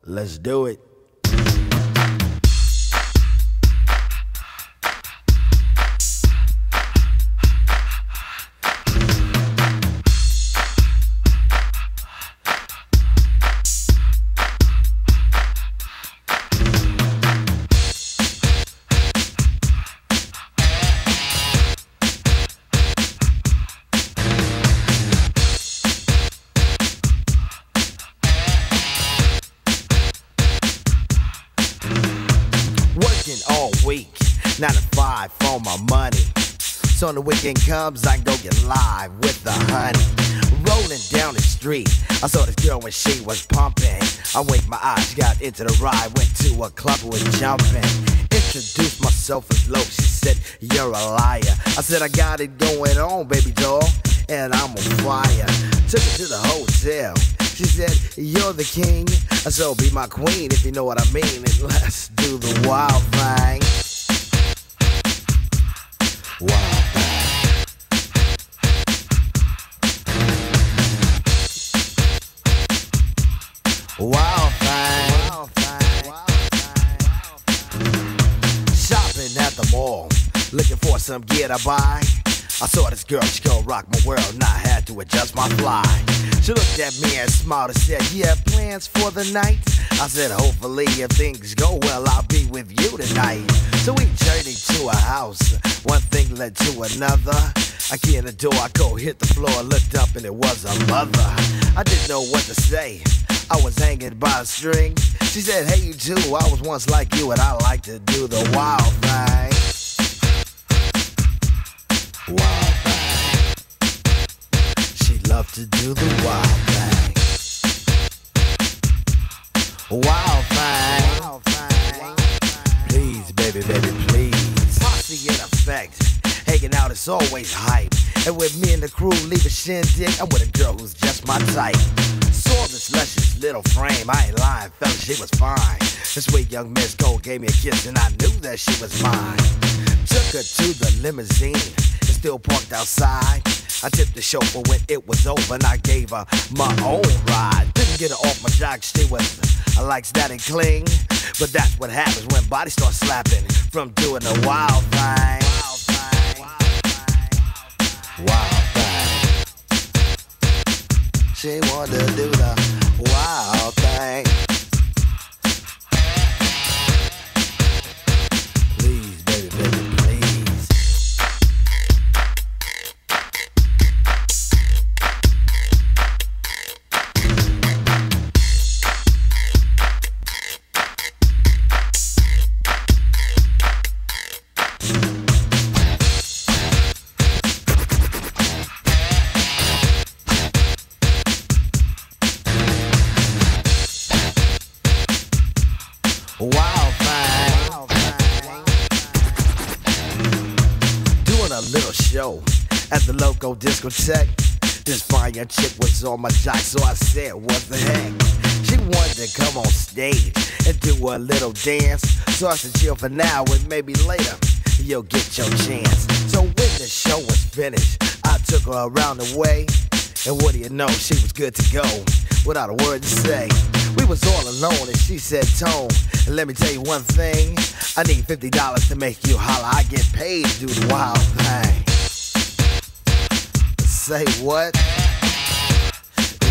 Let's do it. All week, 9 to 5 for my money. So when the weekend comes, I can go get live with the honey. Rolling down the street, I saw this girl when she was pumping. I winked my eyes, got into the ride, went to a club and was jumping. Introduced myself as low, she said, you're a liar. I said, I got it going on, baby doll, and I'm on fire. Took her to the hotel. She said, you're the king, so be my queen if you know what I mean. And let's do the wild thing. Wild thing. Wild thing. Wild thing. Shopping at the mall, looking for some gear to buy. I saw this girl, she gon' rock my world, and I had to adjust my fly. She looked at me and smiled and said, you have plans for the night? I said, hopefully if things go well, I'll be with you tonight. So we journeyed to a house, one thing led to another. I key in the door, I go hit the floor, looked up and it was a mother. I didn't know what to say, I was hanging by a string. She said, hey you too, I was once like you and I like to do the wild thing. Wild thing. She loved to do the wild thing. Wild thing. Wild thing. Please, baby, baby, please. Posse in effect. Hanging out is always hype. And with me and the crew leave a shindig, I'm with a girl who's just my type. Saw this luscious little frame, I ain't lying, fella, she was fine. This sweet young Miss Cole gave me a kiss and I knew that she was mine. Took her to the limousine, still parked outside. I tipped the chauffeur when it was over and I gave her my own ride. Didn't get her off my jock, she was like that and cling. But that's what happens when bodies start slapping from doing the wild thing. Wild thing. Wild thing. She wanted to do the wild thing. Please, baby, baby, please. Wild thing. Wild thing. Doing a little show at the local discotheque. This fine young chick was on my jock, so I said, what the heck? She wanted to come on stage and do a little dance. So I said, chill for now and maybe later you'll get your chance. So when the show was finished, I took her around the way. And what do you know, she was good to go without a word to say. We was all alone and she said, Tone, and let me tell you one thing, I need $50 to make you holler. I get paid to do the wild thing. Say what?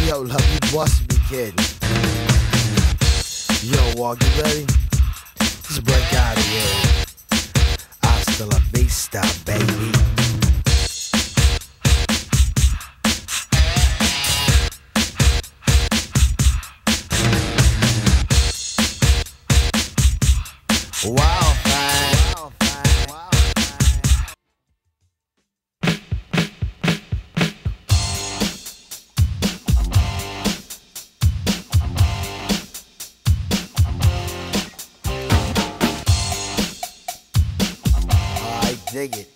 Yo, love, you must be kidding. Yo, Walk, you ready? Let's break out of here. Hasta la vista, baby. Wild thing. Wild thing. Wild thing. I dig it.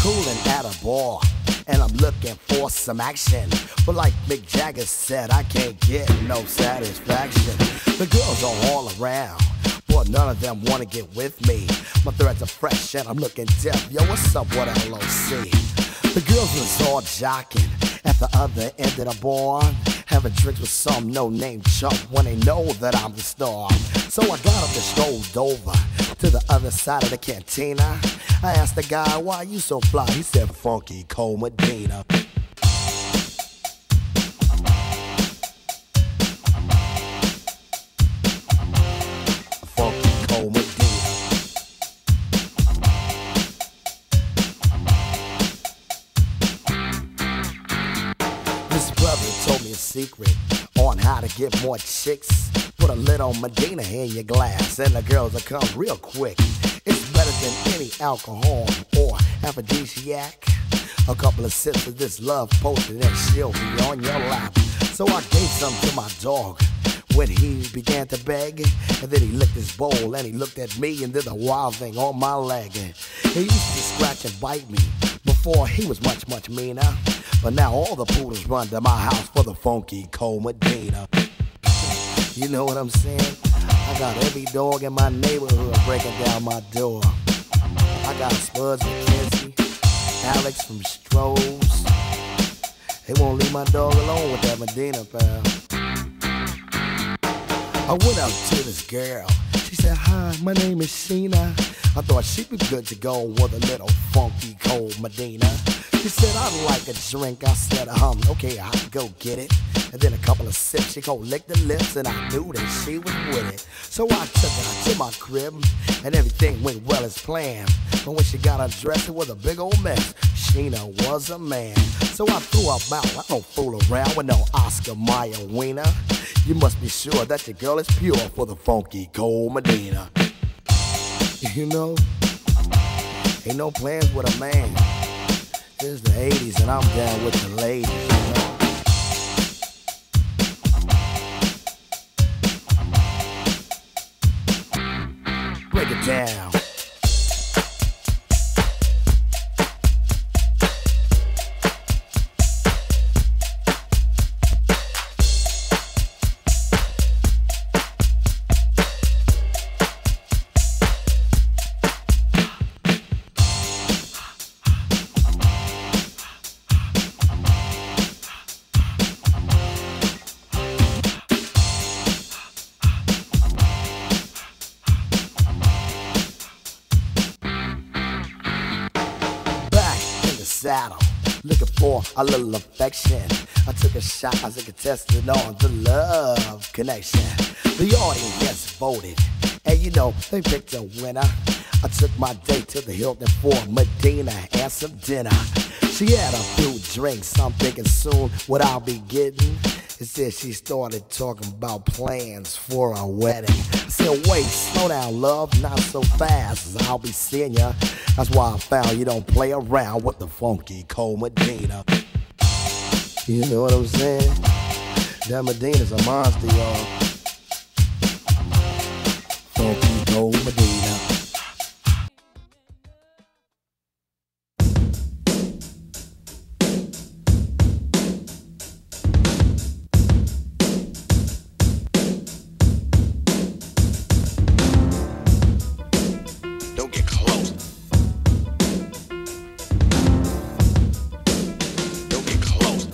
Coolin' at a bar, and I'm looking for some action. But like Mick Jagger said, I can't get no satisfaction. The girls are all around, but none of them wanna get with me. My threads are fresh and I'm looking deaf. Yo, what's up with LOC? The girls was all jocking at the the other end of the bar, having drinks with some no-name chump when they know that I'm the star. So I got up and strolled over to the other side of the cantina. I asked the guy, why you so fly? He said, Funky Cole Medina. Funky Cole Medina. This brother told me a secret on how to get more chicks. Put a little Medina in your glass and the girls will come real quick. It's better than any alcohol or aphrodisiac. A couple of sips of this love potion and she'll be on your lap. So I gave some to my dog when he began to beg. And then he licked his bowl and he looked at me and did a wild thing on my leg. He used to scratch and bite me before he was much, much meaner. But now all the poodles run to my house for the Funky Cole Medina. You know what I'm saying? I got every dog in my neighborhood breaking down my door. I got Spuds from Kinsey, Alex from Strohs. They won't leave my dog alone with that Medina, pal. I went up to this girl. She said, hi, my name is Sheena. I thought she'd be good to go with a little Funky Cole Medina. She said, I'd like a drink. I said, okay, I'll go get it. And then a couple of sips, she gon' lick the lips, and I knew that she was with it. So I took her to my crib, and everything went well as planned. But when she got undressed, it was a big old mess. Sheena was a man. So I threw her out. I don't fool around with no Oscar Mayer wiener. You must be sure that your girl is pure for the Funky Cole Medina. You know, ain't no plans with a man. It's the 80s and I'm down with the ladies, you know. Break it down. Saddle, looking for a little affection. I took a shot as a contestant on the love connection. The audience voted, and you know, they picked a winner. I took my date to the Hilton for Medina and some dinner. She had a few drinks, I'm thinking soon what I'll be getting. Instead she started talking about plans for a wedding. I said, wait, slow down, love, not so fast, I'll be seeing ya. That's why I found you don't play around with the Funky Cole Medina. You know what I'm saying? That Medina's a monster, y'all. Funky Cole Medina. Don't get close. Don't get close.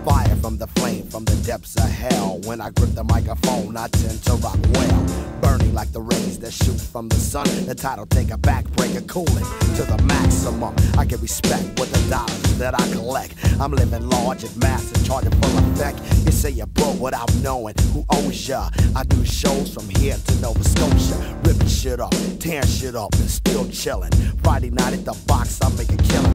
Fire from the flame, from the depths of hell. When I grip the microphone, I tend to rock well. Burning like the rays that shoot from the sun. The title take a backbreaker, cooling to the maximum. I get respect with the dollars that I collect. I'm living large and massive, charging full effect. You say you're broke without knowing who owes ya. I do shows from here to Nova Scotia, ripping shit up, tearing shit up, and still chilling. Friday night at the box, I make a killing.